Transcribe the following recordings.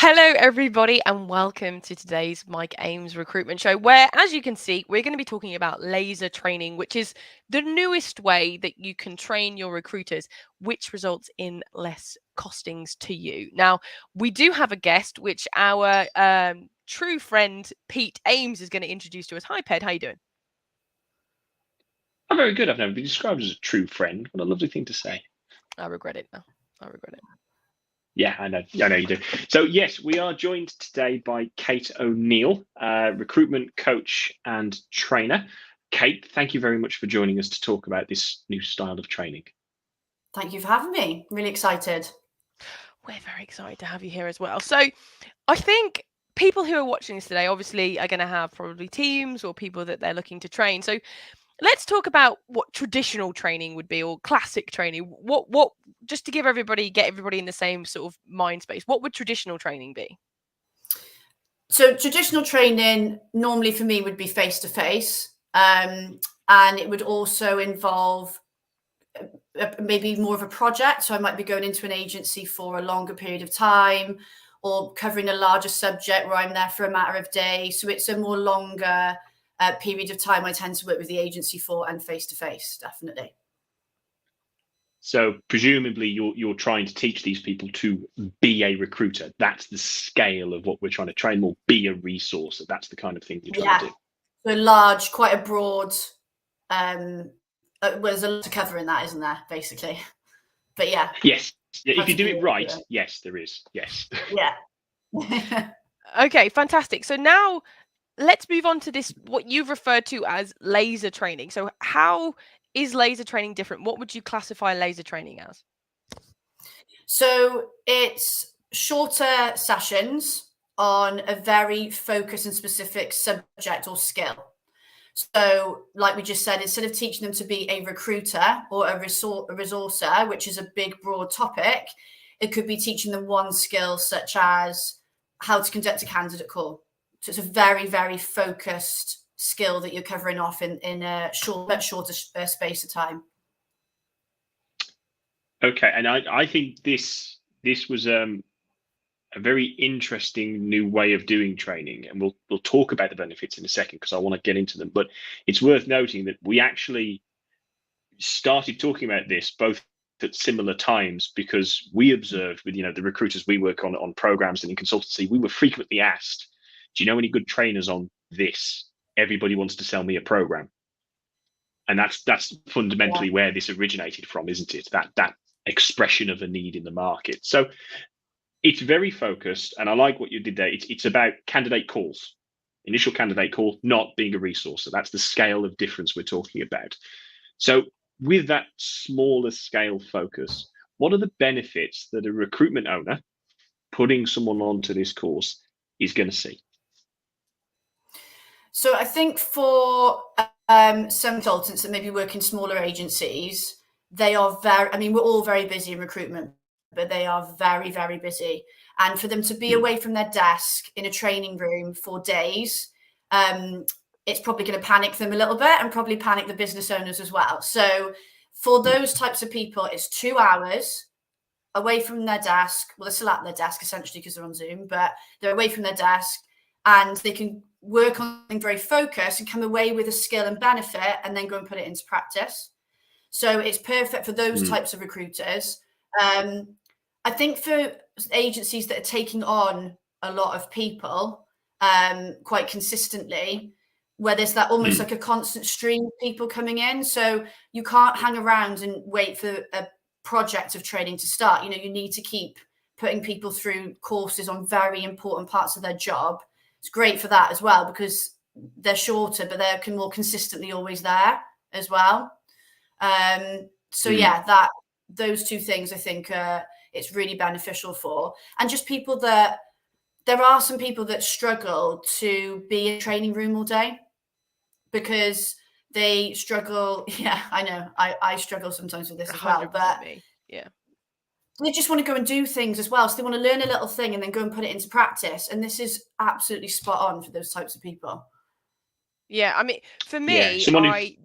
Hello, everybody, and welcome to today's Mike Ames Recruitment Show, where, as you can see, we're going to be talking about laser training, which is the newest way that you can train your recruiters, which results in less costings to you. Now, we do have a guest, which our true friend Pete Ames is going to introduce to us. Hi, Ped, how you doing? I'm very good. I've never been described as a true friend. What a lovely thing to say. I regret it now. I regret it. Yeah, I know you do. So yes, we are joined today by Kate O'Neill, recruitment coach and trainer. Kate, thank you very much for joining us to talk about this new style of training. Thank you for having me. Really excited. We're very excited to have you here as well. So I think people who are watching this today obviously are going to have probably teams or people that they're looking to train. So let's talk about what traditional training would be, or classic training. What just to get everybody in the same sort of mind space, what would traditional training be? So traditional training normally for me would be face-to-face, and it would also involve maybe more of a project. So I might be going into an agency for a longer period of time, or covering a larger subject where I'm there for a matter of days. So it's a more longer period of time I tend to work with the agency for, and face-to-face, definitely. So presumably you're trying to teach these people to be a recruiter. That's the scale of what we're trying to train them, or be a resource. That's the kind of thing you're trying to do. So large, quite a broad. There's a lot to cover in that, isn't there? Basically, but yeah. Yes. Yeah, if you do it right, yes, there is. Yes. Yeah. Okay, fantastic. So now let's move on to this, what you've referred to as laser training. So how is laser training different? What would you classify laser training as? So it's shorter sessions on a very focused and specific subject or skill. So like we just said, instead of teaching them to be a recruiter or a resourcer, which is a big, broad topic, it could be teaching them one skill, such as how to conduct a candidate call. So it's a very, very focused skill that you're covering off in a much shorter space of time. Okay, and I think this was a very interesting new way of doing training, and we'll talk about the benefits in a second because I want to get into them. But it's worth noting that we actually started talking about this both at similar times, because we observed with the recruiters we work on programs and in consultancy, we were frequently asked, "Do you know any good trainers on this? Everybody wants to sell me a program." And that's fundamentally where this originated from, isn't it? That expression of a need in the market. So it's very focused, and I like what you did there. It's about candidate calls, initial candidate call, not being a resource. So that's the scale of difference we're talking about. So with that smaller scale focus, what are the benefits that a recruitment owner putting someone onto this course is going to see? So I think for some consultants that maybe work in smaller agencies, they are we're all very busy in recruitment, but they are very, very busy. And for them to be away from their desk in a training room for days, it's probably going to panic them a little bit, and probably panic the business owners as well. So for those types of people, it's 2 hours away from their desk. Well, they're still at their desk essentially because they're on Zoom, but they're away from their desk, and they can work on something very focused and come away with a skill and benefit, and then go and put it into practice. So it's perfect for those types of recruiters. I think for agencies that are taking on a lot of people quite consistently, where there's that almost like a constant stream of people coming in, so you can't hang around and wait for a project of training to start. You need to keep putting people through courses on very important parts of their job. It's great for that as well, because they're shorter, but they're more consistently always there as well. So yeah, those two things I think it's really beneficial for. And just people that, there are some people that struggle to be in a training room all day, because they struggle. Yeah, I know. I struggle sometimes with this as well. But yeah, they just want to go and do things as well. So they want to learn a little thing and then go and put it into practice. And this is absolutely spot on for those types of people. Yeah, I mean, for me, the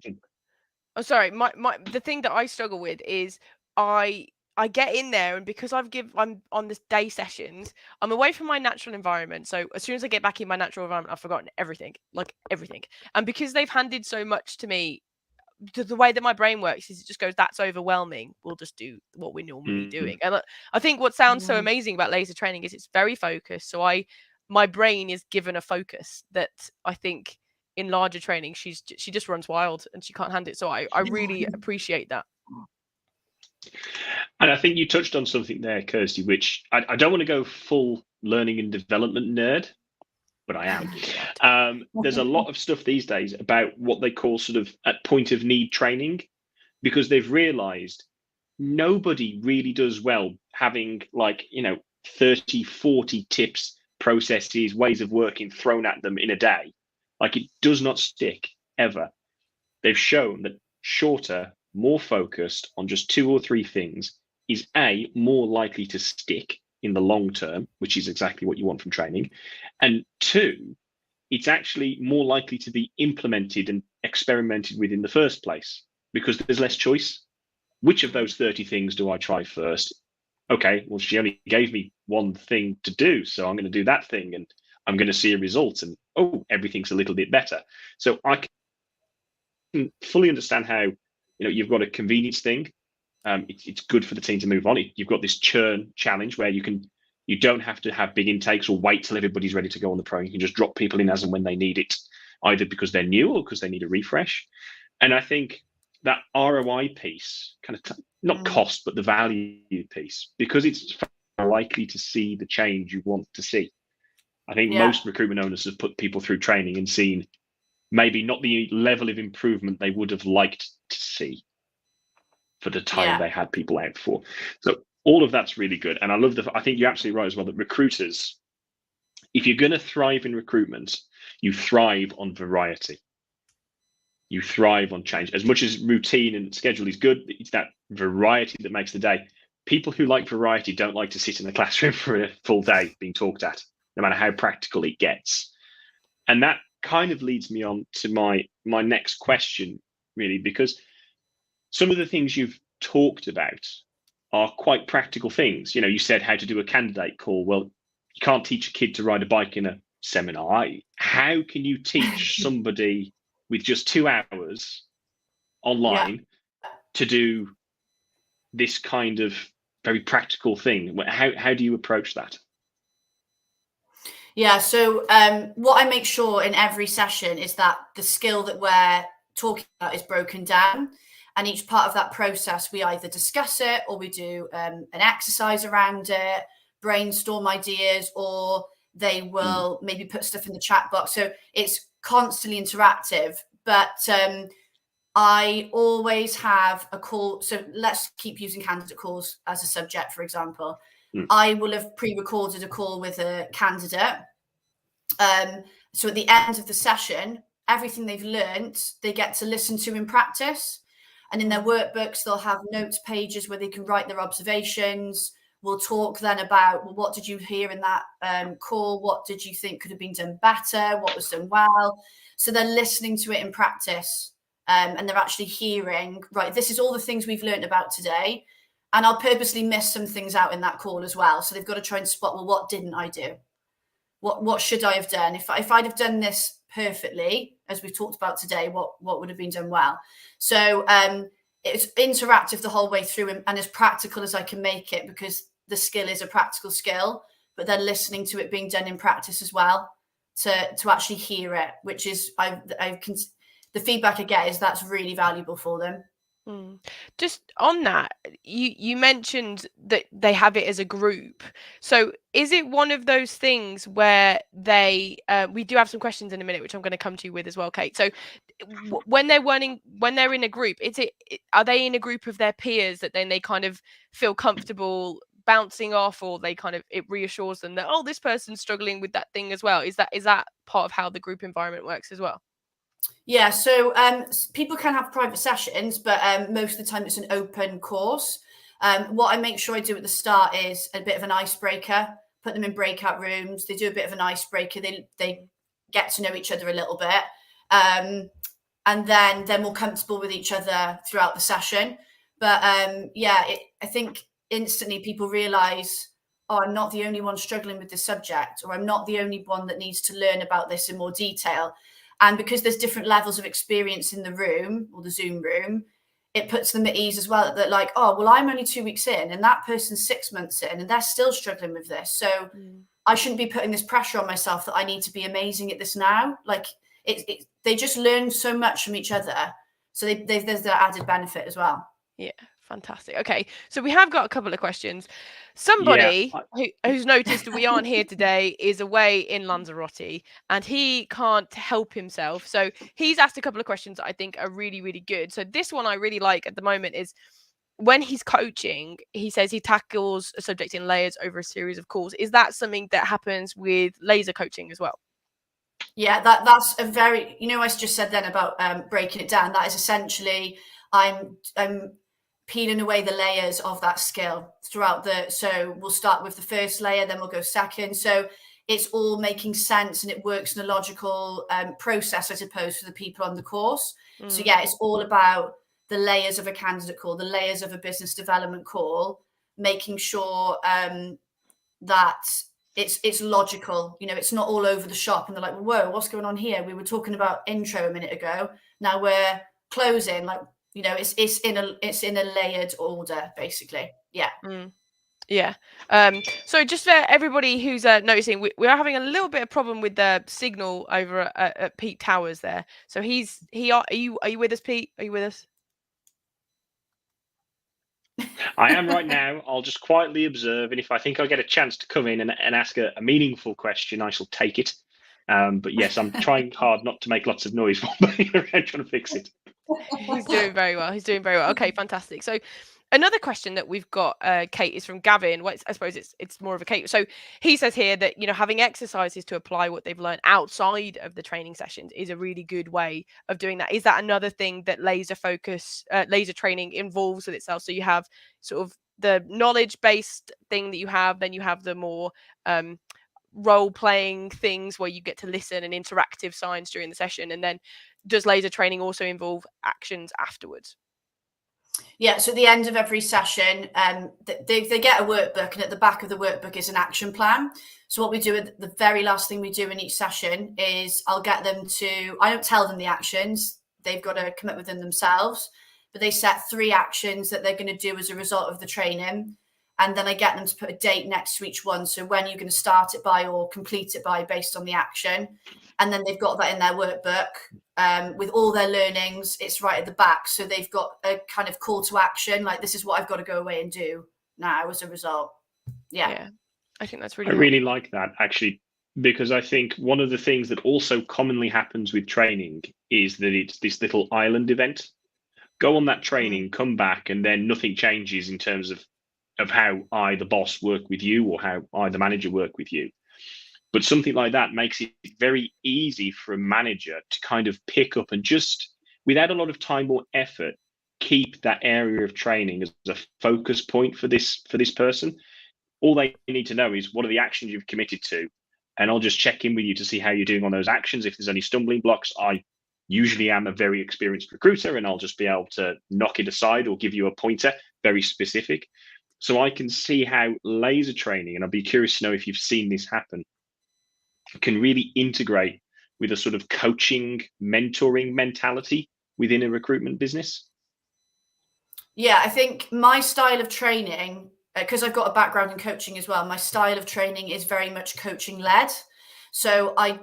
thing that I struggle with is I I get in there, and because I'm on this day sessions, I'm away from my natural environment. So as soon as I get back in my natural environment, I've forgotten everything, like everything. And because they've handed so much to me, the way that my brain works is it just goes, that's overwhelming. We'll just do what we're normally doing. And I think what sounds so amazing about laser training is it's very focused. So my brain is given a focus that I think in larger training, she just runs wild and she can't handle it. So I really appreciate that. And I think you touched on something there, Kirsty, which I don't want to go full learning and development nerd, but I am. There's a lot of stuff these days about what they call sort of at point of need training, because they've realized nobody really does well having 30, 40 tips, processes, ways of working thrown at them in a day. Like, it does not stick ever. They've shown that shorter, more focused on just 2 or 3 things is more likely to stick in the long term, which is exactly what you want from training. And 2, it's actually more likely to be implemented and experimented with in the first place, because there's less choice. Which of those 30 things do I try first? Okay, well, she only gave me one thing to do, so I'm going to do that thing, and I'm going to see a result, and everything's a little bit better. So I can fully understand how, you've got a convenience thing. It's good for the team to move on. You've got this churn challenge where you don't have to have big intakes or wait till everybody's ready to go on the program. You can just drop people in as and when they need it, either because they're new or because they need a refresh. And I think that ROI piece, kind of not cost, but the value piece, because it's likely to see the change you want to see. I think most recruitment owners have put people through training and seen maybe not the level of improvement they would have liked to see for the time they had people out for. So all of that's really good. And I think you're absolutely right as well, that recruiters, if you're going to thrive in recruitment, you thrive on variety. You thrive on change. As much as routine and schedule is good, it's that variety that makes the day. People who like variety don't like to sit in the classroom for a full day being talked at, no matter how practical it gets. And that kind of leads me on to my next question, really, because some of the things you've talked about are quite practical things. You said how to do a candidate call. Well, you can't teach a kid to ride a bike in a seminar. How can you teach somebody with just 2 hours online to do this kind of very practical thing? How do you approach that? Yeah, so what I make sure in every session is that the skill that we're talking about is broken down. And each part of that process, we either discuss it or we do an exercise around it, brainstorm ideas, or they will maybe put stuff in the chat box. So it's constantly interactive. But I always have a call. So let's keep using candidate calls as a subject, for example. I will have pre-recorded a call with a candidate. So at the end of the session, everything they've learned, they get to listen to in practice. And in their workbooks, they'll have notes pages where they can write their observations. We'll talk then about, well, what did you hear in that call? What did you think could have been done better? What was done well? So they're listening to it in practice, and they're actually hearing, right, this is all the things we've learned about today. And I'll purposely miss some things out in that call as well. So they've got to try and spot, well, what didn't I do? What should I have done? If I'd have done this perfectly, as we've talked about today, what would have been done well? So it's interactive the whole way through, and as practical as I can make it, because the skill is a practical skill, but they're listening to it being done in practice as well, to actually hear it, which is the feedback I get is that's really valuable for them. Just on that, you mentioned that they have it as a group. So is it one of those things where they we do have some questions in a minute, which I'm going to come to you with as well, Kate. So when they're in a group, are they in a group of their peers that then they kind of feel comfortable bouncing off, or they kind of, it reassures them that, oh, this person's struggling with that thing as well? Is that part of how the group environment works as well? Yeah, so people can have private sessions, but most of the time it's an open course. What I make sure I do at the start is a bit of an icebreaker, put them in breakout rooms. They do a bit of an icebreaker. They get to know each other a little bit. And then they're more comfortable with each other throughout the session. But I think instantly people realize, oh, I'm not the only one struggling with this subject, or I'm not the only one that needs to learn about this in more detail. And because there's different levels of experience in the room or the Zoom room, it puts them at ease as well, that like, oh, well, I'm only 2 weeks in and that person's 6 months in and they're still struggling with this. So I shouldn't be putting this pressure on myself that I need to be amazing at this now. Like they just learn so much from each other. So there's that added benefit as well. Yeah, fantastic. Okay, so we have got a couple of questions. Somebody who's noticed that we aren't here today is away in Lanzarote and he can't help himself. So he's asked a couple of questions that I think are really, really good. So this one I really like at the moment is, when he's coaching, he says he tackles a subject in layers over a series of calls. Is that something that happens with laser coaching as well? Yeah, that's a very, I just said then about breaking it down. That is essentially, I'm peeling away the layers of that skill throughout so we'll start with the first layer, then we'll go second. So it's all making sense and it works in a logical process, I suppose, for the people on the course. So yeah, it's all about the layers of a candidate call, the layers of a business development call, making sure that it's logical. It's not all over the shop and they're like, whoa, what's going on here? We were talking about intro a minute ago. Now we're closing. Like, it's in a layered order, basically. Yeah. Yeah. So just for everybody who's noticing, we are having a little bit of problem with the signal over at Pete Towers there. So are you with us, Pete? Are you with us? I am right now. I'll just quietly observe, and if I think I get a chance to come in and ask a meaningful question, I shall take it. But yes, I'm trying hard not to make lots of noise while being around trying to fix it. He's doing very well. Okay, fantastic. So another question that we've got, Kate, is from Gavin. Well, I suppose it's more of a Kate. So he says here that, having exercises to apply what they've learned outside of the training sessions is a really good way of doing that. Is that another thing that laser training involves with itself? So you have sort of the knowledge-based thing that you have, then you have the more role-playing things where you get to listen and interactive signs during the session, and then does laser training also involve actions afterwards? Yeah, so at the end of every session, they get a workbook, and at the back of the workbook is an action plan. So what we do, the very last thing we do in each session is I don't tell them the actions, they've got to come up with them themselves, but they set 3 actions that they're going to do as a result of the training. And then I get them to put a date next to each one. So when you're going to start it by or complete it by based on the action. And then they've got that in their workbook with all their learnings. It's right at the back. So they've got a kind of call to action, like this is what I've got to go away and do now as a result. Yeah. I think that's really I really like that, actually, because I think one of the things that also commonly happens with training is that it's this little island event. Go on that training, come back, and then nothing changes in terms of how I, the boss, work with you or how I, the manager, work with you. But something like that makes it very easy for a manager to kind of pick up and just, without a lot of time or effort, keep that area of training as a focus point for this person. All they need to know is what are the actions you've committed to, and I'll just check in with you to see how you're doing on those actions. If there's any stumbling blocks, I usually am a very experienced recruiter, and I'll just be able to knock it aside or give you a pointer, very specific. So I can see how laser training, and I'd be curious to know if you've seen this happen, can really integrate with a sort of coaching, mentoring mentality within a recruitment business. Yeah, I think my style of training, because I've got a background in coaching as well, my style of training is very much coaching led. So I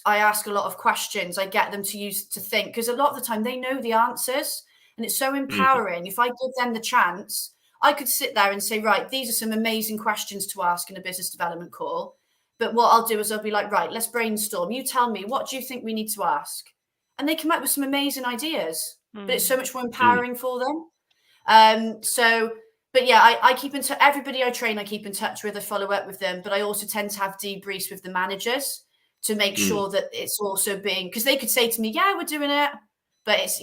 ask a lot of questions. I get them to think, because a lot of the time they know the answers, and it's so empowering. If I give them the chance, I could sit there and say, right, these are some amazing questions to ask in a business development call. But what I'll do is I'll be like, right, let's brainstorm. You tell me, what do you think we need to ask? And they come up with some amazing ideas, but it's so much more empowering for them. But yeah, I keep in touch. Everybody I train, I keep in touch with, I follow up with them, but I also tend to have debriefs with the managers to make sure that it's also because they could say to me, yeah, we're doing it, but it's,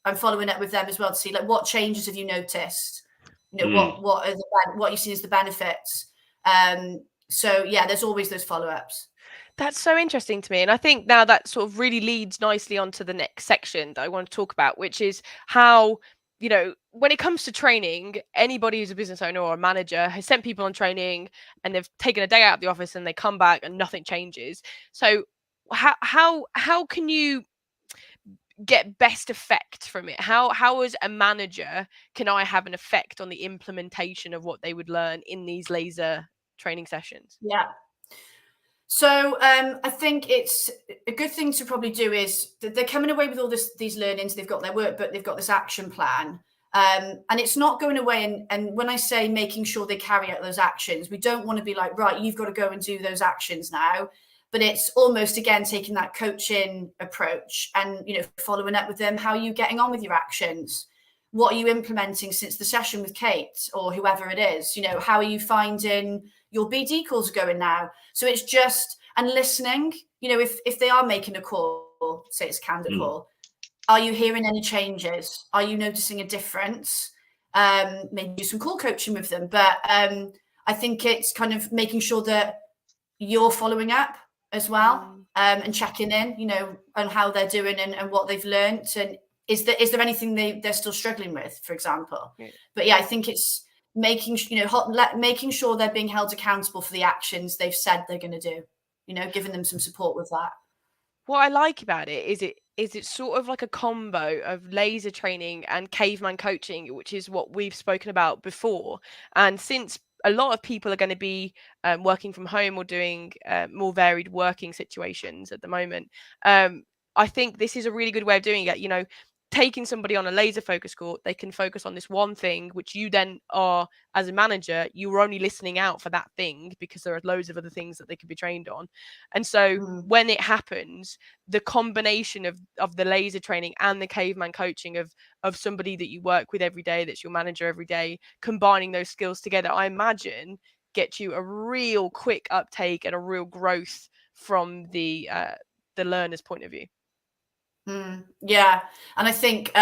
I'm following up with them as well to see like what changes have you noticed? What you see as the benefits. So yeah, there's always those follow-ups. That's so interesting to me. And I think now that sort of really leads nicely onto the next section that I want to talk about, which is how, you know, when it comes to training, anybody who's a business owner or a manager has sent people on training and they've taken a day out of the office and they come back and nothing changes. So how can you get best effect from it? How as a manager can I have an effect on the implementation of what they would learn in these laser training sessions? Yeah. So I think it's a good thing to probably do is that they're coming away with all these learnings. They've got their work, but they've got this action plan. And it's not going away. And when I say making sure they carry out those actions, we don't want to be like, right, you've got to go and do those actions now. But it's almost, again, taking that coaching approach and, you know, following up with them. How are you getting on with your actions? What are you implementing since the session with Kate or whoever it is? You know, how are you finding your BD calls going now? So it's just, and listening, you know, if they are making a call, say it's a candidate call, are you hearing any changes? Are you noticing a difference? Maybe do some call coaching with them. But I think it's kind of making sure that you're following up as well, and checking in, you know, on how they're doing and what they've learned. And is there anything they're still struggling with, for example? Yeah. But yeah, I think it's making, you know, making sure they're being held accountable for the actions they've said they're going to do, you know, giving them some support with that. What I like about it is it's sort of like a combo of laser training and caveman coaching, which is what we've spoken about before. And since a lot of people are going to be working from home or doing more varied working situations at the moment, I think this is a really good way of doing it. You know, taking somebody on a laser focus call, they can focus on this one thing, which you then are, as a manager, you're only listening out for that thing because there are loads of other things that they could be trained on. And so when it happens, the combination of the laser training and the caveman coaching of somebody that you work with every day, that's your manager every day, combining those skills together, I imagine get you a real quick uptake and a real growth from the learner's point of view. Yeah, and I think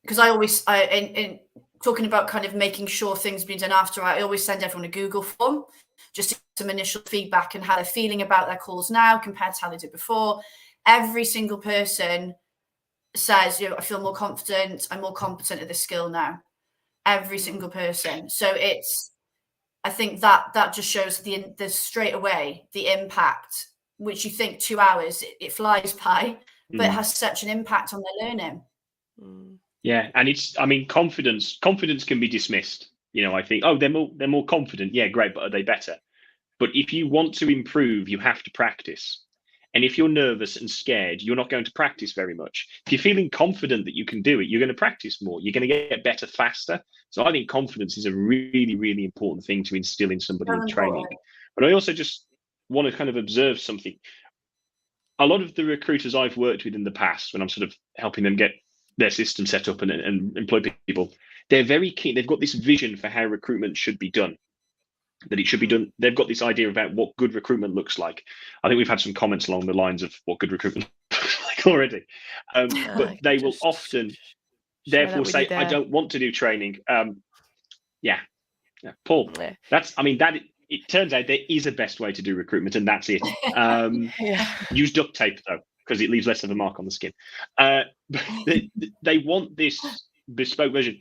because in talking about kind of making sure things being done after, I always send everyone a Google form just to get some initial feedback and how they're feeling about their calls now compared to how they did before. Every single person says, you know, I feel more confident, I'm more competent at this skill now. Every single person. So I think that just shows the straight away the impact, which you think 2 hours, it flies by, but it has such an impact on their learning. Yeah, and I mean, confidence can be dismissed. You know, I think, oh, they're more confident. Yeah, great, but are they better? But if you want to improve, you have to practice. And if you're nervous and scared, you're not going to practice very much. If you're feeling confident that you can do it, you're going to practice more. You're going to get better faster. So I think confidence is a really, really important thing to instill in somebody in training. But I also just want to kind of observe something. A lot of the recruiters I've worked with in the past, when I'm sort of helping them get their system set up and employ people, they're very keen. They've got this vision for how recruitment should be done. That it should be done. They've got this idea about what good recruitment looks like. I think we've had some comments along the lines of what good recruitment looks like already. But they will often, therefore, say, I don't want to do training. Yeah, Paul. That's. I mean, it turns out there is a best way to do recruitment, and that's it. Use duct tape though, because it leaves less of a mark on the skin. They want this bespoke version.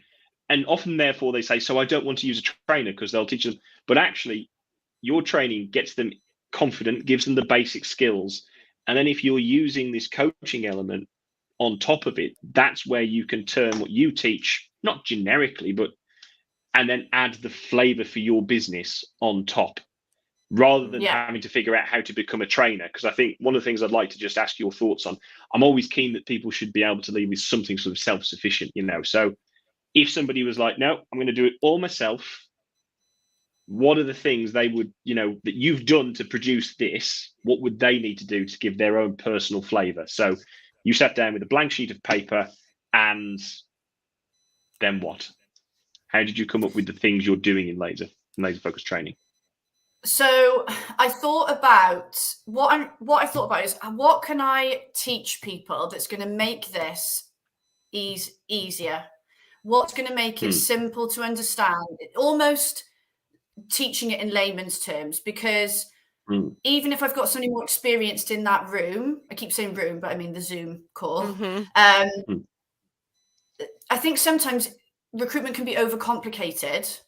And often, therefore, they say, so I don't want to use a trainer because they'll teach them. But actually, your training gets them confident, gives them the basic skills. And then if you're using this coaching element on top of it, that's where you can turn what you teach, not generically, but and then add the flavor for your business on top, rather than having to figure out how to become a trainer. Because I think one of the things I'd like to just ask your thoughts on, I'm always keen that people should be able to lead with something sort of self-sufficient, you know. So if somebody was like, no, I'm going to do it all myself, what are the things they would, you know, that you've done to produce this? What would they need to do to give their own personal flavor? So you sat down with a blank sheet of paper, and then what? How did you come up with the things you're doing in laser focus training? So I thought about what I thought about is what can I teach people that's going to make this easier? What's going to make it simple to understand? Almost teaching it in layman's terms, because even if I've got somebody more experienced in that room, I keep saying room, but I mean the Zoom call, I think sometimes recruitment can be overcomplicated.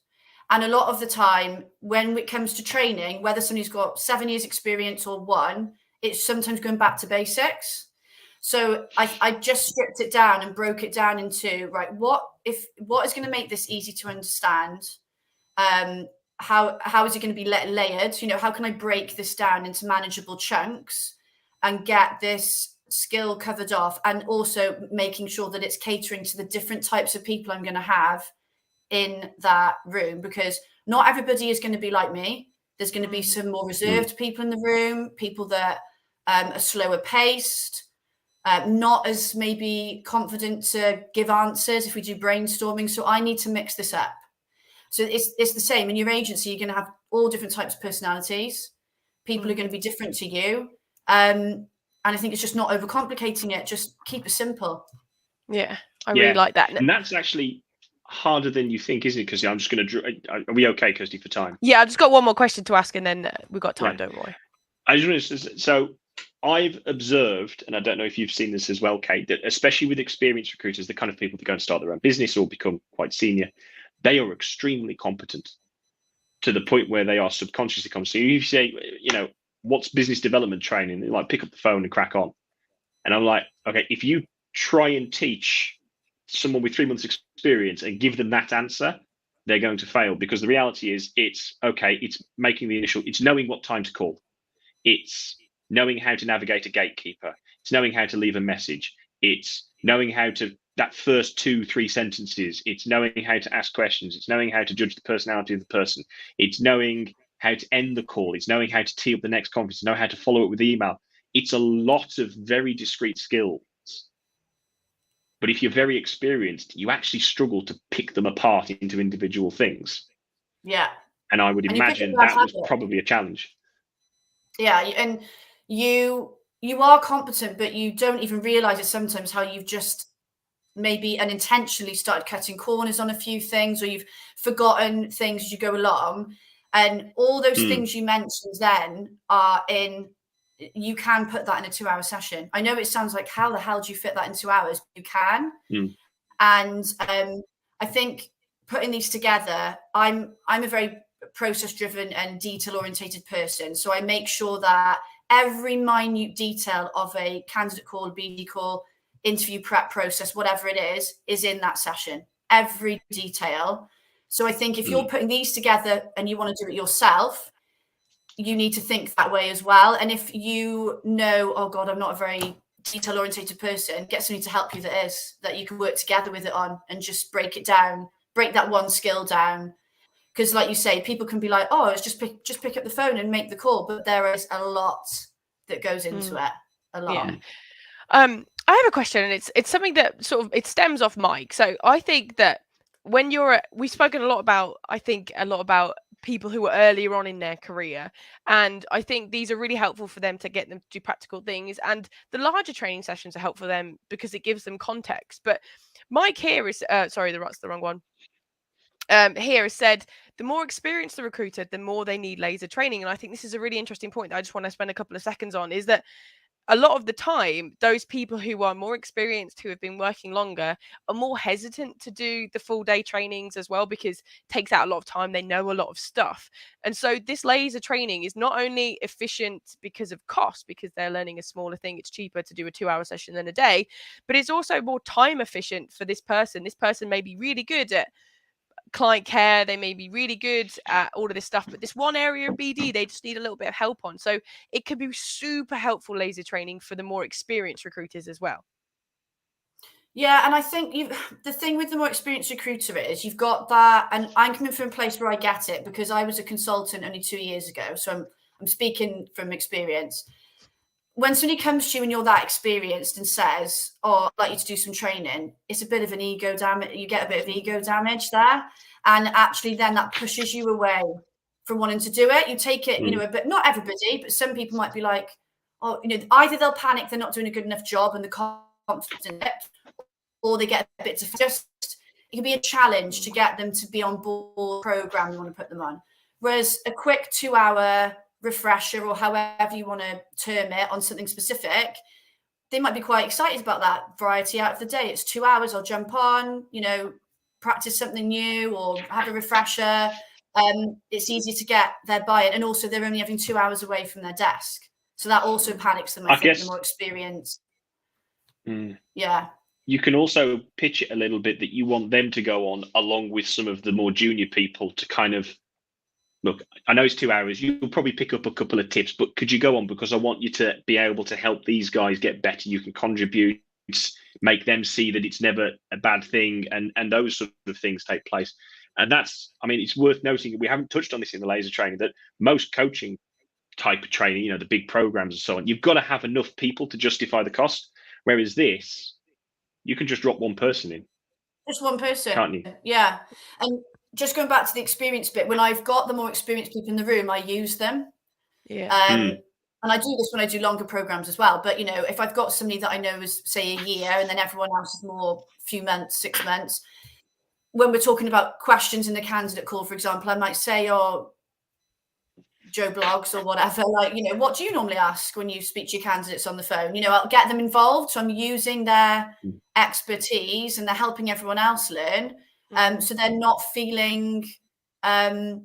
And a lot of the time, when it comes to training, whether somebody's got 7 years experience or 1, it's sometimes going back to basics. So I just stripped it down and broke it down into, right, what is going to make this easy to understand? How is it going to be layered? You know, how can I break this down into manageable chunks and get this skill covered off, and also making sure that it's catering to the different types of people I'm going to have in that room, because not everybody is going to be like me. There's going to be some more reserved people in the room, people that are slower paced, not as maybe confident to give answers if we do brainstorming. So I need to mix this up. So it's the same in your agency. You're going to have all different types of personalities. People are going to be different to you. And I think it's just not overcomplicating it. Just keep it simple. Yeah, I really like that. And that's actually harder than you think, isn't it? Because I'm just going to. Are we okay, Kirsty, for time? Yeah, I've just got one more question to ask, and then we've got time. Don't worry. I just want to. So I've observed, and I don't know if you've seen this as well, Kate, that especially with experienced recruiters, the kind of people that go and start their own business or become quite senior, they are extremely competent to the point where they are subconsciously competent. So you say, you know, what's business development training? They like pick up the phone and crack on. And I'm like, okay, if you try and teach someone with 3 months experience and give them that answer, they're going to fail, because the reality is it's making the initial, it's knowing what time to call. It's knowing how to navigate a gatekeeper. It's knowing how to leave a message. It's knowing how to, that first 2-3 sentences. It's knowing how to ask questions. It's knowing how to judge the personality of the person. It's knowing how to end the call. It's knowing how to tee up the next conference, know how to follow it with email. It's a lot of very discrete skills. But if you're very experienced, you actually struggle to pick them apart into individual things. Yeah. And I would imagine that was probably a challenge. Yeah. And you are competent, but you don't even realize it sometimes, how you've just maybe unintentionally started cutting corners on a few things, or you've forgotten things as you go along. And all those things you mentioned then are you can put that in a 2-hour session. I know it sounds like, how the hell do you fit that in 2 hours? You can. And I think putting these together, I'm a very process driven and detail orientated person. So I make sure that every minute detail of a candidate call, BD call, interview prep process, whatever it is in that session, every detail. So I think if you're putting these together and you want to do it yourself, you need to think that way as well. And if you know, oh God, I'm not a very detail orientated person, get somebody to help you that you can work together with it on, and just break it down, break that one skill down. Because like you say, people can be like, oh, it's just pick up the phone and make the call. But there is a lot that goes into it. A lot. Yeah. I have a question, and it's something that sort of, it stems off Mike. So I think that when we've spoken a lot about people who are earlier on in their career, and I think these are really helpful for them to get them to do practical things, and the larger training sessions are helpful for them because it gives them context. But Mike here is sorry, that's the wrong one. Here has said the more experienced the recruiter, the more they need laser training. And I think this is a really interesting point that I just want to spend a couple of seconds on, is that a lot of the time, those people who are more experienced, who have been working longer, are more hesitant to do the full day trainings as well, because it takes out a lot of time. They know a lot of stuff. And so this laser training is not only efficient because of cost, because they're learning a smaller thing, it's cheaper to do a 2-hour session than a day, but it's also more time efficient for this person. This person may be really good at client care, they may be really good at all of this stuff, but this one area of BD they just need a little bit of help on. So it can be super helpful laser training for the more experienced recruiters as well. Yeah, and I think the thing with the more experienced recruiter is you've got that, and I'm coming from a place where I get it, because I was a consultant only 2 years ago, so I'm speaking from experience. When somebody comes to you and you're that experienced and says, oh, I'd like you to do some training, it's a bit of an ego damage. You get a bit of ego damage there. And actually then that pushes you away from wanting to do it. You take it, but not everybody, but some people might be like, oh, either they'll panic, they're not doing a good enough job and the confidence, or they get a bit it can be a challenge to get them to be on board program you want to put them on. Whereas a quick 2-hour refresher, or however you want to term it, on something specific, they might be quite excited about that variety out of the day. It's 2 hours, I'll jump on, practice something new or have a refresher. It's easy to get their buy-in, and also they're only having 2 hours away from their desk, so that also panics them. I think guess the more experience. Yeah. You can also pitch it a little bit that you want them to go on along with some of the more junior people to kind of, look, I know it's 2 hours. You'll probably pick up a couple of tips, but could you go on, because I want you to be able to help these guys get better. You can contribute, make them see that it's never a bad thing, and those sort of things take place. And that's, I mean, it's worth noting, we haven't touched on this in the laser training, that most coaching type of training, the big programs and so on, you've got to have enough people to justify the cost. Whereas this, you can just drop one person in. Just one person, can't you? Yeah. And just going back to the experience bit, when I've got the more experienced people in the room, I use them. Yeah. And I do this when I do longer programs as well. But, if I've got somebody that I know is, say, a year, and then everyone else is more few months, 6 months, when we're talking about questions in the candidate call, for example, I might say, Joe Blogs or whatever, like, what do you normally ask when you speak to your candidates on the phone? I'll get them involved. So I'm using their expertise, and they're helping everyone else learn. So they're not feeling, too, I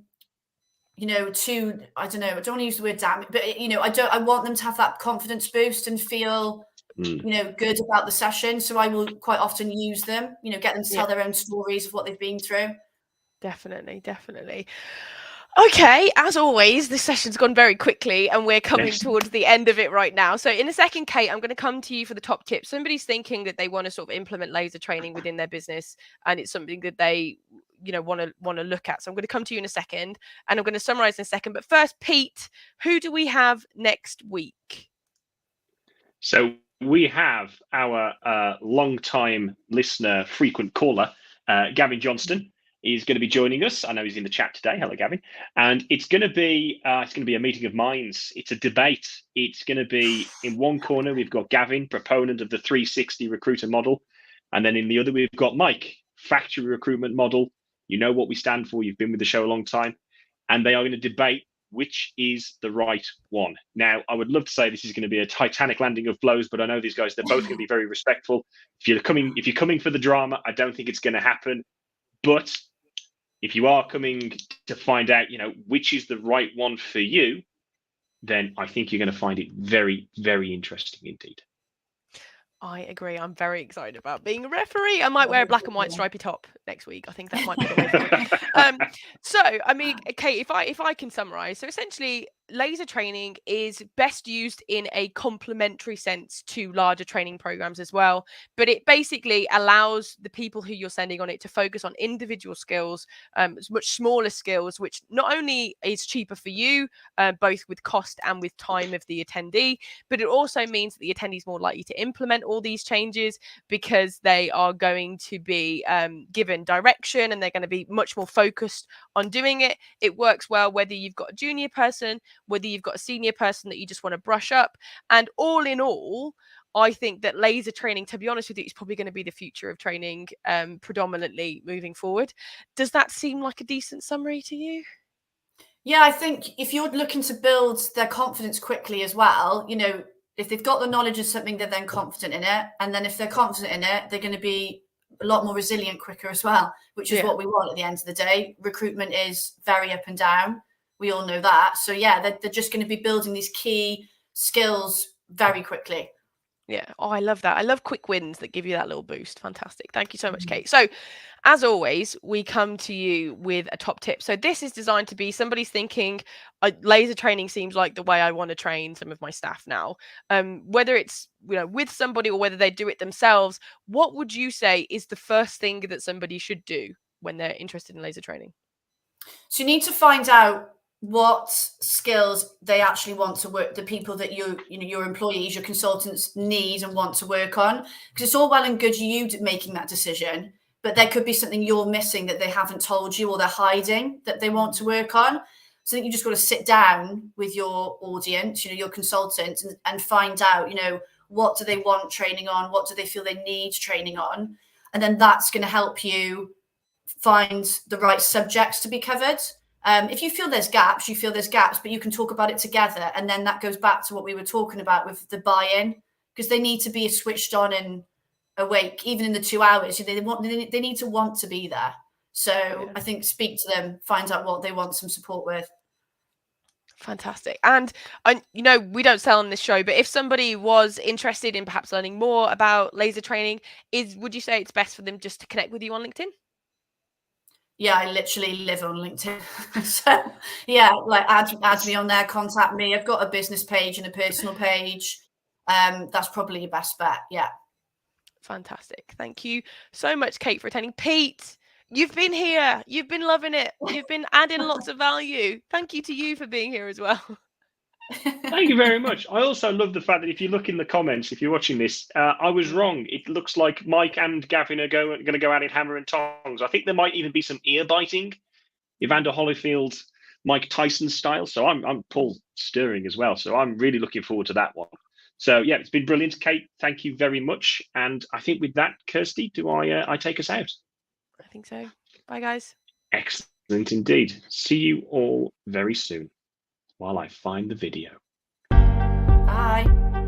don't know, I don't want to use the word damn, but I want them to have that confidence boost and feel, good about the session. So I will quite often use them, get them to tell their own stories of what they've been through. Definitely. Okay, as always, this session's gone very quickly and we're coming towards the end of it right now. So in a second, Kate, I'm going to come to you for the top tips. Somebody's thinking that they want to sort of implement laser training within their business, and it's something that they, want to look at. So I'm going to come to you in a second, and I'm going to summarize in a second. But first, Pete, who do we have next week? So we have our long-time listener, frequent caller, Gavin Johnston. Is going to be joining us. I know he's in the chat today. Hello, Gavin. And it's going to be a meeting of minds. It's a debate. It's going to be, in one corner we've got Gavin, proponent of the 360 recruiter model, and then in the other we've got Mike, factory recruitment model. You know what we stand for. You've been with the show a long time, and they are going to debate which is the right one. Now, I would love to say this is going to be a Titanic landing of blows, but I know these guys, they're both going to be very respectful. If you're coming for the drama, I don't think it's going to happen. But if you are coming to find out, which is the right one for you, then I think you're going to find it very, very interesting indeed. I agree. I'm very excited about being a referee. I might wear a black and white stripy top next week. I think that might be the way forward. So, I mean, Kate, if I can summarize, so essentially, laser training is best used in a complementary sense to larger training programs as well. But it basically allows the people who you're sending on it to focus on individual skills, much smaller skills, which not only is cheaper for you, both with cost and with time of the attendee, but it also means that the attendee is more likely to implement all these changes because they are going to be given direction, and they're going to be much more focused on doing it. It works well whether you've got a junior person, whether you've got a senior person that you just want to brush up. And all in all, I think that laser training, to be honest with you, is probably going to be the future of training predominantly moving forward. Does that seem like a decent summary to you? Yeah, I think if you're looking to build their confidence quickly as well, if they've got the knowledge of something, they're then confident in it. And then if they're confident in it, they're going to be a lot more resilient quicker as well, which is what we want at the end of the day. Recruitment is very up and down. We all know that. So yeah, they're just going to be building these key skills very quickly. Yeah. Oh, I love that. I love quick wins that give you that little boost. Fantastic. Thank you so much, Kate. So as always, we come to you with a top tip. So this is designed to be somebody's thinking, laser training seems like the way I want to train some of my staff now. Whether it's with somebody or whether they do it themselves, what would you say is the first thing that somebody should do when they're interested in laser training? So you need to find out what skills they actually want to work, the people that your employees, your consultants need and want to work on. Because it's all well and good you making that decision, but there could be something you're missing that they haven't told you, or they're hiding that they want to work on. So I think you just got to sit down with your audience, your consultant, and find out, what do they want training on? What do they feel they need training on? And then that's going to help you find the right subjects to be covered. If you feel there's gaps, but you can talk about it together. And then that goes back to what we were talking about with the buy-in. because they need to be switched on and awake, even in the 2 hours. They need to want to be there. So I think speak to them, find out what they want some support with. Fantastic. And you know, we don't sell on this show, but if somebody was interested in perhaps learning more about laser training, would you say it's best for them just to connect with you on LinkedIn? Yeah, I literally live on LinkedIn. So yeah, like add me on there, contact me. I've got a business page and a personal page. That's probably your best bet. Yeah. Fantastic. Thank you so much, Kate, for attending. Pete, you've been here. You've been loving it. You've been adding lots of value. Thank you to you for being here as well. Thank you very much. I also love the fact that if you look in the comments, if you're watching this, I was wrong. It looks like Mike and Gavin are going to go at it hammer and tongs. I think there might even be some ear biting, Evander Holyfield, Mike Tyson style. So I'm Paul stirring as well. So I'm really looking forward to that one. So yeah, it's been brilliant, Kate. Thank you very much. And I think with that, Kirsty, do I take us out? I think so. Bye, guys. Excellent indeed. See you all very soon while I find the video. Bye.